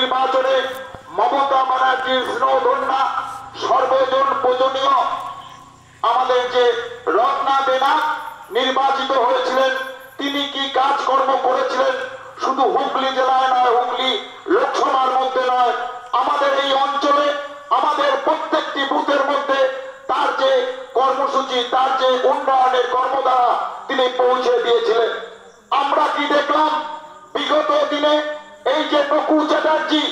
নির্বাচনে মমতা ব্যানার্জির স্নেহধন্যা সর্বজন পূজনীয় আমাদের যে রত্না বেনা নির্বাচিত হয়েছিলেন, তিনি কি কাজকর্ম করেছিলেন শুধু হুগলি জেলায় নয়, হুগলি লোকসভার মধ্যে নয়, আমাদের এই অঞ্চলে আমাদের প্রত্যেকটি বুথের মধ্যে তার যে কর্মসূচি, তার যে উন্নয়নের কর্মধারা তিনি পৌঁছে দিয়েছিলেন। আমরা কি দেখলাম বিগত দিনে এই যে নকু চ্যাটার্জি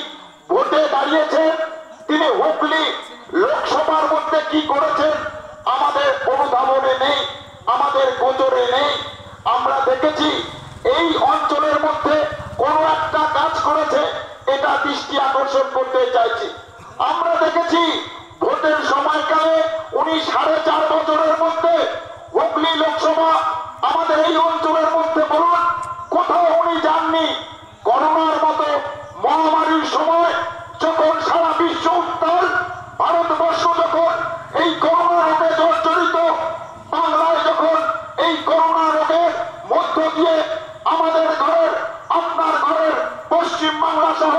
ভোটে দাঁড়িয়েছেন, তিনি হুগলি লোকসভার মধ্যে কি করেছেন আমাদের অনুধাবনে নেই, আমাদের গোচরে নেই। আমরা দেখেছি এই অঞ্চলের মধ্যে কোন একটা কাজ করেছে, এটা দৃষ্টি আকর্ষণ করতে চাইছি। আমরা দেখেছি ভোটের সময়কালে উনি 4.5 বছরের মধ্যে হুগলি লোকসভা আমাদের এই অঞ্চলের মধ্যে বলুন কোথাও উনি যাননি। করোনার মতো মহামারীর সময় যখন সারা বিশ্ব উত্তাল, ভারতবর্ষ যখন এই করোনা রোগে জর্জরিত, বাংলায় যখন এই করোনা রোগের মধ্য দিয়ে আমাদের ঘরের, আপনার ঘরের, পশ্চিম বাংলা সহ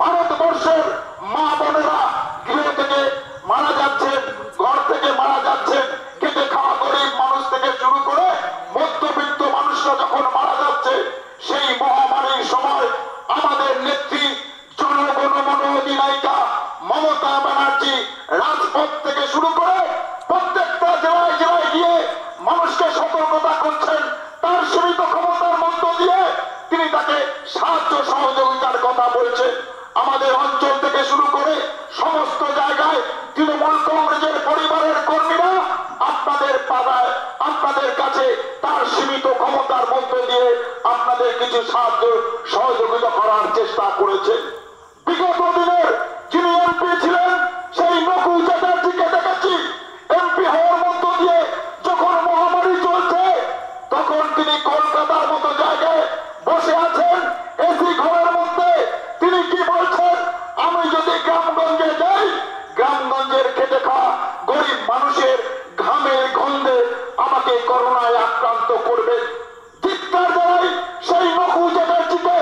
ভারতবর্ষের মা বোনেরা গৃহ থেকে মারা যাচ্ছেন, ঘর থেকে মারা যাচ্ছেন, খেতে খাওয়া গরিব মানুষ থেকে শুরু করে মধ্যবিত্ত মানুষরা যখন মারা যাচ্ছে, সেই মহামারীর সময় আমাদের নেত্রী জনগণমন অধিনায়িকা মমতা ব্যানার্জি রাজপথ থেকে শুরু করে প্রত্যেকটা জেলায় জেলায় গিয়ে মানুষকে সতর্কতা করছেন। তার সীমিত ক্ষমতার মধ্য দিয়ে তিনি তাকে সাহায্য সহযোগিতার কথা বলছেন। আমাদের অঞ্চল থেকে শুরু করে সমস্ত জায়গায় তৃণমূল কংগ্রেসের পরিবারের কর্মীরা আপনাদের পাড়ায়, আপনাদের কাছে তার সীমিত ক্ষমতার মধ্য দিয়ে আপনাদের কিছু সাহায্য সহযোগিতা করার চেষ্টা করেছেন। বিগত দিনের যিনি এমপি ছিলেন সেই নকু চ্যাটার্জিকে দেখেছি এমপি হওয়ার মধ্য দিয়ে যখন মহামারী চলছে তখন তিনি কলকাতার মতো জায়গায় বসে আছেন এসি ঘরের মধ্যে। তিনি কি বলছেন, আমি যদি গ্রামগঞ্জে যাই, গ্রামগঞ্জের খেটে খাওয়া গরিব মানুষের ঘামের গন্ধে আমাকে করোনায় আক্রান্ত করবে। ধিক্কার জানাই সেই নকু চ্যাটার্জিকে।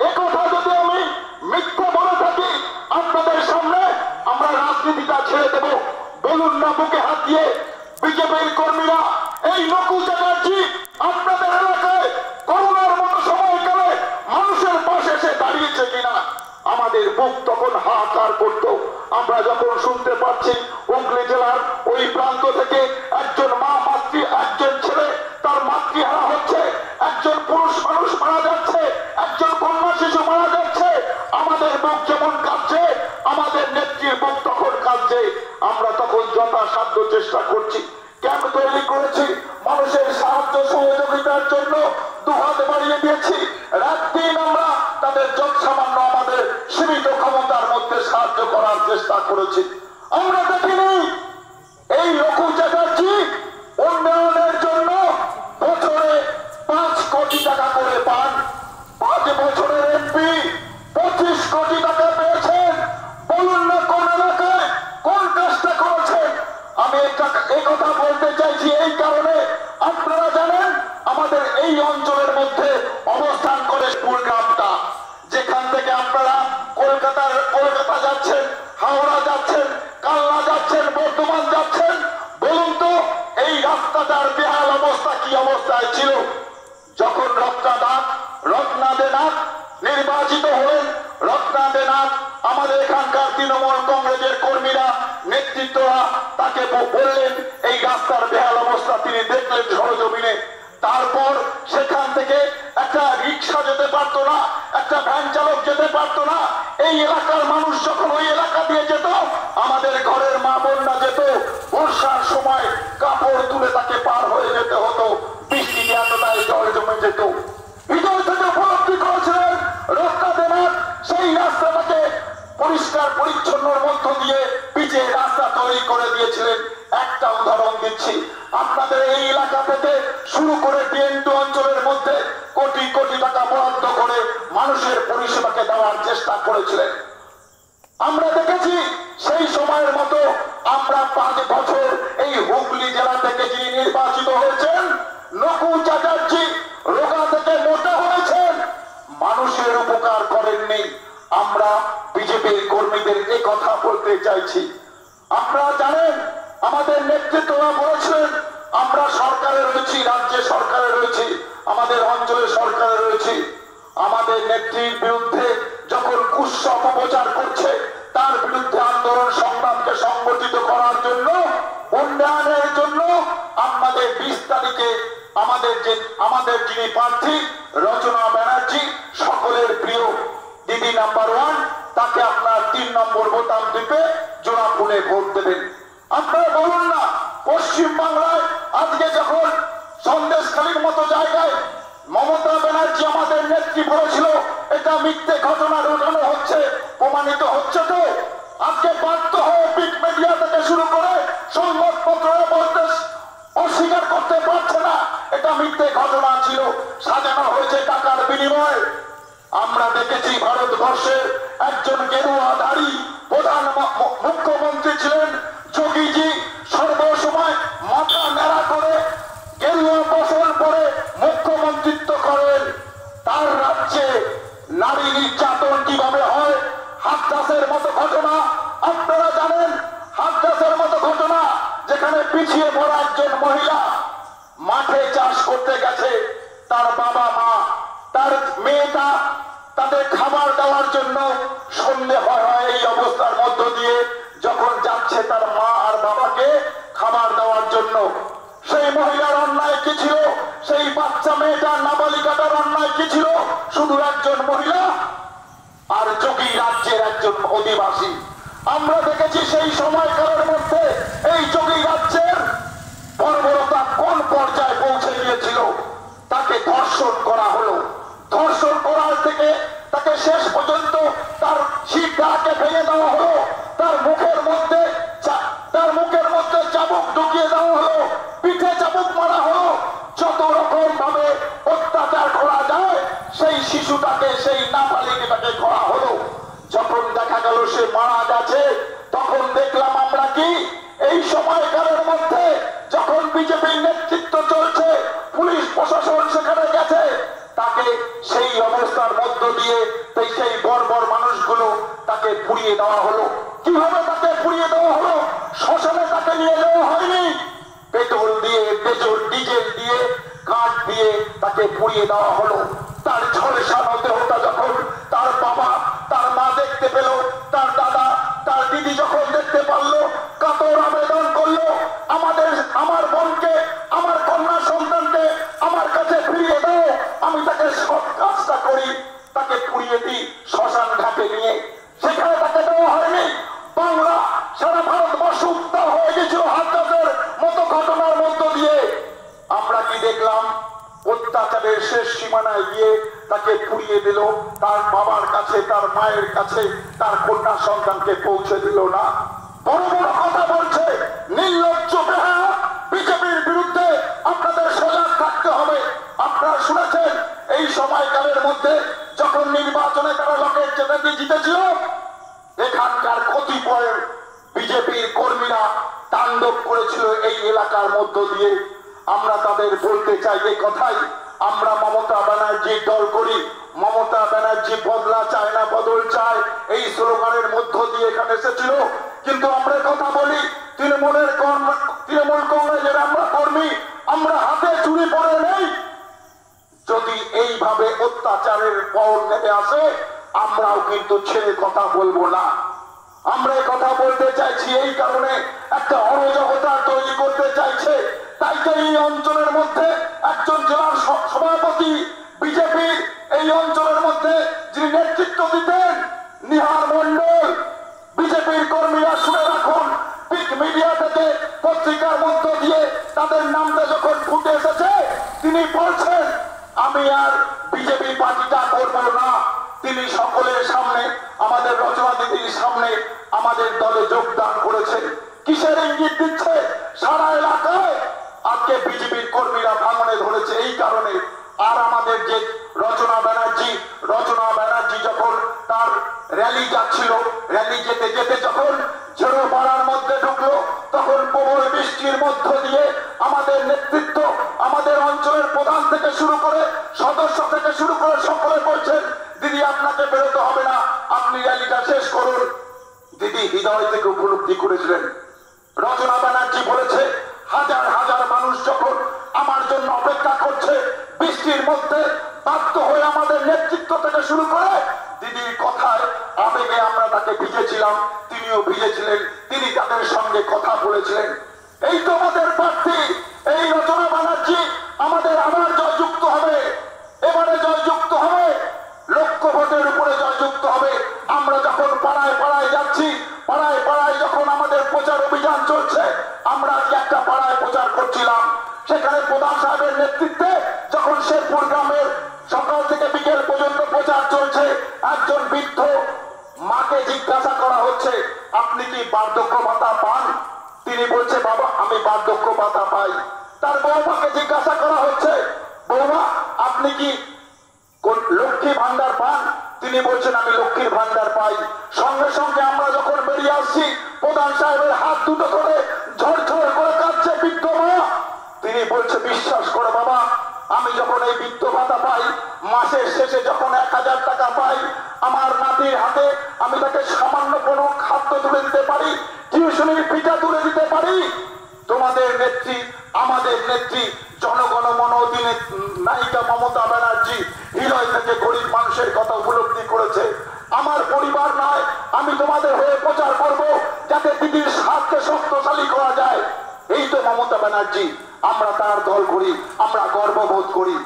একথা যদি আমি মিথ্যা বলে থাকি আপনাদের সামনে, আমরা রাজনীতিটা ছেড়ে দেব। বলুন না বুকে হাত দিয়ে বিজেপির কর্মীরা, এই নকু চ্যাটার্জি আপনাদের এলাকায় করোনার মতো সময়কালে মানুষের পাশে এসে দাঁড়িয়েছে কিনা? আমাদের বুক তখন হাহাকার করতো। আমরা যখন শুনতে পাচ্ছি হুগলি জেলার ওই প্রান্ত থেকে একজন মা মাতৃ, একজন ছেলে তার মাতৃহারা হচ্ছে, একজন পুরুষ মানুষ মারা যাচ্ছে, একজন কন্যা শিশু মারা যাচ্ছে, আমাদের বুক যেমন কাঁপছে, আমাদের নেত্রীর বুক তখন কাঁপছে। আমরা তখন যথাসাধ্য চেষ্টা করছি, ক্যাম্প তৈরি করেছি, মানুষের সাহায্য সহযোগিতার জন্য দুহাত বাড়িয়ে দিয়েছি। রাত দিন আমরা তাদের যত সামান্য আমাদের সীমিত ক্ষমতার মধ্যে সাহায্য করার চেষ্টা করেছি। আমরা দেখিনি এই নকু চ্যাটার্জি উন্নয়নের জন্য বছরে 5 কোটি টাকা করে পান। 5 বছরের এমপি 25 কোটি টাকা পেয়েছেন। বলুন না কোন এলাকায় কোন কাজটা করেছেন? আমি এই কথা বলতে চাইছি এই কারণে, আপনারা জানেন আমাদের এই অঞ্চলের মধ্যে অবস্থান করে কুলগ্রামটা, যেখান থেকে আপনারা কলকাতা যাচ্ছেন, হাওড়া যাচ্ছেন, কালনা যাচ্ছেন, বর্ধমান যাচ্ছেন। বলুন তো এই রাস্তাটার বেহাল অবস্থা কি অবস্থায় ছিল? যখন রত্না দেনাথ নির্বাচিত হলেন, রত্না দেনাথ আমাদের এখানকার তৃণমূল কংগ্রেসের কর্মীরা, নেতৃত্বরা তাকে বললেন এই রাস্তার বেহাল অবস্থা, তিনি দেখলেন সরজমিনে। তারপর সেখান থেকে একটা রিক্সা যেতে পারতো না, একটা ভ্যান চালক যেতে পারতো না। এই এলাকার মানুষ যখন ওই এলাকা দিয়ে যেত, আমাদের ঘরের মা বোনরা যেত, বর্ষার সময় কাপড় তুলে তাকে পার হয়ে যেতে হতো, বৃষ্টিতে এতটাই জল জমে যেত। হৃদয় থেকে উপলব্ধি করেছিলেন রত্না দেনাথ, সেই রাস্তাটাকে পরিষ্কার পরিচ্ছন্নর মধ্য দিয়ে পিচে রাস্তা তৈরি করে দিয়েছিলেন। একটা উদাহরণ দিচ্ছি, আপনাদের এই এলাকা থেকে শুরু করে ডিএনটু অঞ্চলের মধ্যে কোটি কোটি টাকা বরাদ্দ করে মানুষের পরিষেবাকে দেওয়ার চেষ্টা করেছিলেন। আমরা দেখেছি সেই সময়ের মতো আমরা 5 বছর এই হুগলি জেলা থেকে যিনি নির্বাচিত হয়েছেন নকু চ্যাটার্জি, রোগা থেকে মোটা হয়েছেন, মানুষের উপকার করেননি। আমরা বিজেপির কর্মীদের এই কথা বলতে চাইছি, আপনারা জানেন আমাদের নেতৃত্বরা বলেছিলেন আমরা সরকারে রয়েছি, রাজ্যে সরকারে রয়েছি, আমাদের অঞ্চলে সরকারে রয়েছি। আমাদের নেত্রীর বিরুদ্ধে যখন কুৎস অপপ্রচার করছে, তার বিরুদ্ধে আন্দোলন সংগ্রামকে সংগঠিত করার জন্য, উন্নয়নের জন্য আমাদের 20 তারিখে আমাদের যিনি প্রার্থী রচনা ব্যানার্জি, সকলের প্রিয় দিদি নাম্বার 1, তাকে আপনার 3 নম্বর বোতাম টিপে জোড়া ফুলে ভোট দেবেন। আপনারা বলুন না, পশ্চিম বাংলায় আজকে যখন সন্দেশখালীর মতো জায়গায় মমতা ব্যানার্জি আমাদের নেত্রী বলেছিল এটা মিথ্যে ঘটনা ঘটানো হচ্ছে, প্রমাণিত হচ্ছে তো? আজকে বাধ্য হয়ে প্রিন্ট মিডিয়া থেকে শুরু করে সংবাদপত্র বলতে অস্বীকার করতে পারছে না এটা মিথ্যে ঘটনা ছিল, সাজানো হয়েছে টাকার বিনিময়ে। আমরা দেখেছি ভারতবর্ষের একজন গেরুয়াধারী প্রধান মুখ্যমন্ত্রী ছিলেন যোগীজি, সর্বসময় মাথা নেড়া করে গেরুয়া বসন পরে মুখ্যমন্ত্রিত্ব করেন। তার রাজ্যে নারী নির্যাতন কিভাবে হয়, হাতরাসের মতো ঘটনা আপনারা জানেন, হাতরাসের মতো ঘটনা যেখানে পিছিয়ে পড়া একজন মহিলা মাঠে চাষ করতে গেছে, তার বাবা মা তার মেয়েটা তাদের খাবার দেওয়ার জন্য সন্দেহ হয় এই অবস্থার মধ্য দিয়ে যখন যাচ্ছে তার মা আর বাবাকে খাবার দেওয়ার জন্য, সেই মহিলার অন্যায় কি ছিল? সেই বাচ্চা মেয়েটার নাবালিকাটার অন্যায় কি ছিল? শুধু একজন মহিলা আর যোগী রাজ্যের একজন অধিবাসী। আমরা দেখেছি সেই সময়কালের মধ্যে এই যোগী রাজ্যের বর্বরতা কোন পর্যায়ে পৌঁছে গিয়েছিল। তাকে ধর্ষণ করা হলো, ধর্ষণ করার থেকে তাকে শেষ পর্যন্ত তার শিরদাঁড়াকে ভেঙে দেওয়া হলো, তার মুখের মধ্যে চাবুক ঢুকিয়ে দেওয়া হলো, পিঠে চাবুক মারা হলো। যত রকম ভাবে অত্যাচার করা যায় সেই শিশুটাকে, সেই নাবালিকাটাকে করা হলো। যখন দেখা গেল সে মারা গেছে, তখন দেখলাম আমরা কি এই সময়কালের মধ্যে যখন বিজেপির নেতৃত্ব চলছে, পুলিশ প্রশাসন সেখানে গেছে, তাকে সেই অবস্থার মধ্য দিয়ে সেই বর্বর মানুষগুলো তাকে পুড়িয়ে দেওয়া হলো। কিভাবে তাকে পুড়িয়ে দেওয়া হলো? শ্মশানে তাকে নিয়ে যাওয়া হয়নি, পেট্রোল দিয়ে, ডিজেল দিয়ে, কাঠ দিয়ে তাকে পুড়িয়ে দেওয়া হলো। তার ঝলসানো দেহটা যখন তার বাবা তার মা দেখতে পেল, তার দাদা তার দিদি যখন দেখতে পারলো, কাতর আবেদন করলো আমার বোনকে, আমার কন্যা সন্তানকে আমার কাছে ফিরিয়ে দাও, আমি তাকে সব কাজটা করি, তাকে পুড়িয়ে দিই শ্মশান ঘাটে নিয়ে। সেখানে তাকে দেওয়া হয়নি। বাংলা সারা ভারতবর্ষ উত্তাল হয়ে গেছিল হাতরাসের মতো ঘটনার মধ্য দিয়ে। আমরা কি দেখলাম? অত্যাচারের শেষ সীমানায় গিয়ে তাকে পুড়িয়ে দিল, তার বাবার কাছে, তার মায়ের কাছে, তার কন্যা সন্তানকে পৌঁছে দিল না। বড় বড় কথা বলছে, নির্লজ্জ বেহায়া। বিজেপির বিরুদ্ধে আপনাদের সজাগ থাকতে হবে। আপনারা শুনেছেন এই সময়কালের মধ্যে যখন নির্বাচনে তারা লকেট চ্যাটার্জি জিতেছিল, এখানকার কতিপয় বিজেপির কর্মীরা তাণ্ডব করেছিল এই এলাকার মধ্য দিয়ে। আমরা তাদের বলতে চাই এই কথাই, আমরা মমতা ব্যানার্জির দল করি, মমতা ব্যানার্জি বদলা চায় না, বদল চায়, এই স্লোগানের মধ্য দিয়ে এখানে এসেছিল। কিন্তু আমরা কথা বলি, তৃণমূল কংগ্রেসের আমরা কর্মী, আমরা হাতে চুরি পড়ে নেই। যদি এইভাবে অত্যাচারের পর নেমে আসে, আমরাও কিন্তু ছেড়ে কথা বলবো না। আমরা এই কথা বলতে চাইছি এই কারণে, একটা অরাজকতা তৈরি করতে চাইছে। তাই তো এই অঞ্চলের মধ্যে একজন জেলার সভাপতি বিজেপির এই অঞ্চলের মধ্যে যিনি নেতৃত্ব দিতেন, নিহার মন্ডল, বিজেপির কর্মীরা শুনে রাখুন, প্রিন্ট মিডিয়া থেকে পত্রিকার মধ্য দিয়ে তাদের নামটা যখন ফুটে এসেছে, তিনি বলছেন আমি আর বিজেপি পার্টিটা করবো না। তিনি সকলের সামনে, আমাদের রচনা দিদির সামনে আমাদের দলে যোগদান করেছে। কিসের ইঙ্গিত দিচ্ছে? সারা এলাকায় আজকে বিজেপির কর্মীরা ভাঙনে ধরেছে এই কারণে। আর আমাদের যে রচনা ব্যানার্জি যখন তার র্যালি যাচ্ছিল, র্যালি যেতে যেতে যখন ঝেড়ো পাড়ার মধ্যে ঢুকলো, তখন প্রবল বৃষ্টির মধ্য দিয়ে আমাদের নেতৃত্ব, আমাদের অঞ্চলের প্রধান থেকে শুরু করে সদস্য থেকে শুরু করে সকলে বলছেন দিদি আপনাকে বেরোতে হবে না, আপনি র্যালিটা শেষ করুন। দিদি হৃদয় থেকে উপলব্ধি করেছিলেন। রচনা ব্যানার্জি বলেছে, হাজার হাজার মানুষ যখন আমার জন্য অপেক্ষা করছে বৃষ্টির মধ্যে, বাধ্য হয়ে আমাদের নেতৃত্ব থেকে শুরু করে দিদির কথায় আবেগে আমরা তাকে ভিজেছিলাম, তিনিও ভিজেছিলেন, তিনি তাদের সঙ্গে কথা বলেছিলেন। এই তো আমাদের প্রার্থী, এই রচনা ব্যানার্জি আমাদের আবার জয়যুক্ত হবে, এবারে জয়যুক্ত হবে, লক্ষ ভোটের উপরে জয়যুক্ত হবে। আমরা যখন পাড়ায় পাড়ায় যাচ্ছি, পাড়ায় পাড়ায় যখন আমাদের প্রচার অভিযান চলছে, আমরা আজকে একটা পাড়ায় প্রচার করছিলাম, সেখানে প্রধান সাহেবের নেতৃত্বে যখন শেরপুর গ্রামের সকাল থেকে বিকেল পর্যন্ত প্রচার চলছে, একজন বৃদ্ধ মাকে জিজ্ঞাসা করা হচ্ছে, আপনি কি বার্ধক্য ভাতা পান? তিনি বলছে, বাবা আমি বার্ধক্য ভাতা পাই। তার বৌমাকে জিজ্ঞাসা করা হচ্ছে, বৌমা আপনি কি লক্ষ্মী ভান্ডার পান? তিনি বলছেন, আমি লক্ষ্মীর ভান্ডার পাই। সঙ্গে সঙ্গে আমরা যখন বেরিয়ে আসছি, প্রধান সাহেবের হাত দুটো ধরে ঝরঝর করে কাঁদছে বৃদ্ধ মা। তিনি বলছে, বিশ্বাস করো বাবা, আমি যখন এই বৃদ্ধ ভাতা পাই, মাসের শেষে যখন 1000 টাকা পাই, আমার নাতির হাতে আমি তাকে সামান্য কোনো খাদ্য তুলে দিতে পারি, টিউশনির ফিটা তুলে দিতে পারি। তোমাদের নেত্রী, আমাদের নেত্রী, জনগণ মন অধীনে নায়িকা মমতা ব্যানার্জি হৃদয় থেকে গরিব মানুষের কথা উপলব্ধি করেছে। আমার পরিবার নয়, আমি তোমাদের হয়ে প্রচার করব যাতে দিদির স্বার্থে শক্তিশালী করা যায়। এই তো মমতা ব্যানার্জি, আমরা তার দল করি, আমরা গর্ববোধ করি।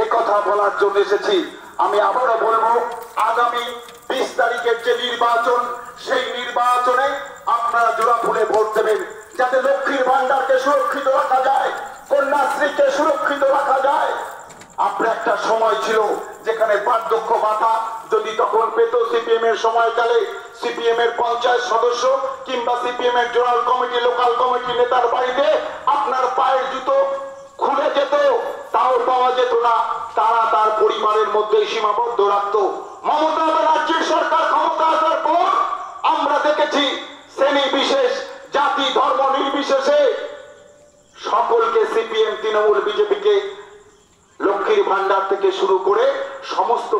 এ কথা বলার জন্য এসেছি। আমি আবারও বলবো, আগামী 20 তারিখের যে নির্বাচন, সেই নির্বাচনে আপনারা জোড়া ফুলে ভোট দেবেন, যাতে লক্ষ্মীর ভান্ডারকে সুরক্ষিত রাখা যায়, কন্যাশ্রীকে সুরক্ষিত রাখা যায়। আপনার একটা সময় ছিল যেখানে বার্ধক্য ভাতা যদি তখন পেত সিপিএম এর সময়কালে, সিপিএম এর পঞ্চায়েত সদস্য কিংবা সিপিএম এর জোনাল কমিটি, লোকাল কমিটি নেতার বাড়িতে আপনার পায়ের জুতো খুলে যেত, তাও পাওয়া যেত না, তারা তার পরিবারের মধ্যে সীমাবদ্ধ রাখত। মমতা ব্যানার্জির সরকার ক্ষমতা আসার পর আমরা দেখেছি শ্রেণী বিশেষ, জাতি ধর্ম নির্বিশেষে সকলকে, সিপিএম তৃণমূল বিজেপিকে লক্ষ্মীর ভান্ডার থেকে শুরু করে সমস্ত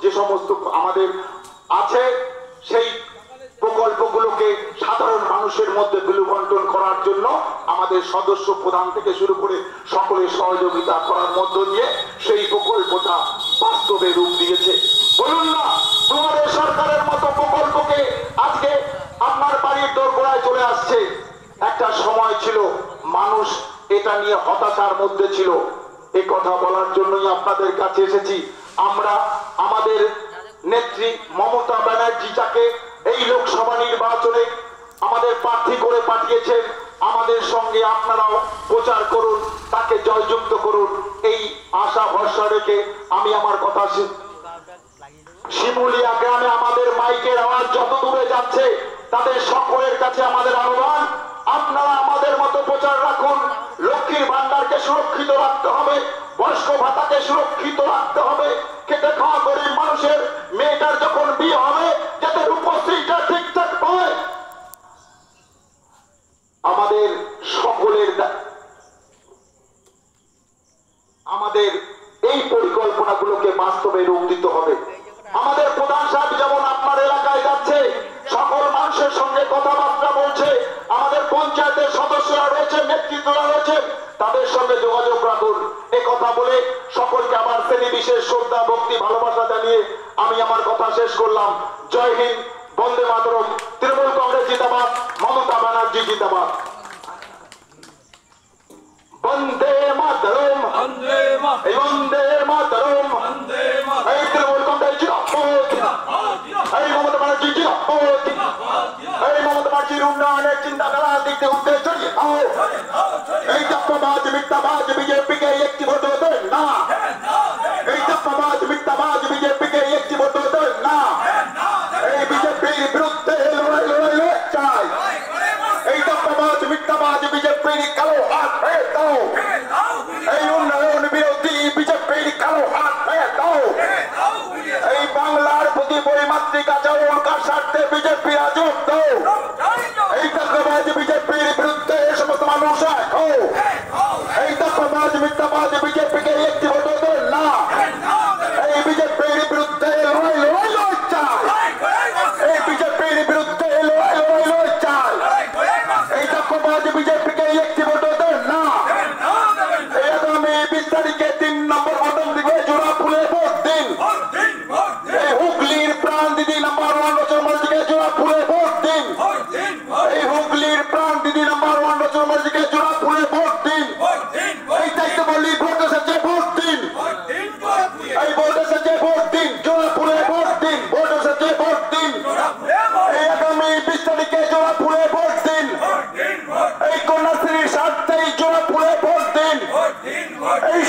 যে সমস্ত আমাদের আছে সেই প্রকল্পগুলোকে সাধারণ মানুষের মধ্যে বিলুবন্টন করার জন্য আমাদের সদস্য প্রধান থেকে শুরু করে সকলের সহযোগিতা করার মধ্য দিয়ে সেই প্রকল্পটা বাস্তবে রূপ দিয়েছে। বলুন না, তোমাদের সরকারের মতো প্রকল্পকে আজকে আপনার বাড়ির দোরগোড়ায় চলে আসছে। একটা সময় ছিল মানুষ এটা নিয়ে হতাশার মধ্যে ছিল। এই কথা বলার জন্যই আপনাদের কাছে এসেছি। আমরা আমাদের নেত্রী মমতা ব্যানার্জি যাকে এই লোকসভা নির্বাচনে আমাদের প্রার্থী করে পাঠিয়েছেন, আমাদের সঙ্গে আপনারাও প্রচার করুন, তাকে জয়যুক্ত করুন, এই আশা ভরসা রেখে আমি আমার কথা শিমুলিয়া গ্রামে আমাদের মাইকের আওয়াজ যত দূরে যাচ্ছে, তাদের সকলের কাছে আমাদের আহ্বান, আপনারা আমাদের মতো প্রচার রাখুন। লক্ষ্মীর ভান্ডারকে সুরক্ষিত রাখতে হবে, বয়স্ক ভাতাকে সুরক্ষিত রাখতে হবে, খেটে খাওয়া গরিব মানুষের মেয়েটার যখন বিয়ে হবে যাতে রূপশ্রীটা ঠিকঠাক পায়। আমাদের সকলের আমাদের এই পরিকল্পনাগুলোকে বাস্তবে রূপ দিতে হবে। আমাদের প্রধান সাহেব যেমন আপনার এলাকায় যাচ্ছে, সকল মানুষের সঙ্গে কথাবার্তা বলছে, আমাদের পঞ্চায়েতের সদস্যরা রয়েছে, নেতৃত্বরা রয়েছে, তাদের সঙ্গে যোগাযোগ রাখুন। এ কথা বলে সকলকে আবার শ্রেণী বিশেষ শ্রদ্ধা ভক্তি ভালোবাসা জানিয়ে আমি আমার কথা শেষ করলাম। জয় হিন্দ, বন্দে মাতরম, তৃণমূল কংগ্রেস জিন্দাবাদ, মমতা ব্যানার্জি জিন্দাবাদ। বন্দে মাতরম, বন্দে মাতরম, এই তৃণমূল কংগ্রেস জিন্দাবাদ, এই মমতা ব্যানার্জি জিন্দাবাদ, এই মমতা ব্যানার্জির উন্নয়নের চিন্তাধারা দিকে উদ্দেশ্য ছড়িয়ে দাও। এই চাপাবাজ মিথ্যাবাজ বিজেপিকে একটি ভোট দেন না, এই চাপাবাজ মিথ্যাবাজ বিজেপিকে একটি ভোট দেন না, এই বিজেপির বিরুদ্ধে লড়াই চাই। এই চাপাবাজ মিথ্যাবাজ বিজেপির কালো হাত ফেলে দাও, এই উন্নয়ন বিরোধী বিজেপির কালো হাত ফেলে দাও। এই বাংলার প্রতি বৈমাতৃক আচরণকার স্বার্থে বিজেপি আজব দাও। এই চাপাবাজ বিজেপির বিরুদ্ধে সমস্ত মানুষ এই চাপাবাজ মিথ্যাবাজ বিজেপিকে একটি ভোট দেন না, এই বিজেপির বিরুদ্ধে লড়াই চাই। এই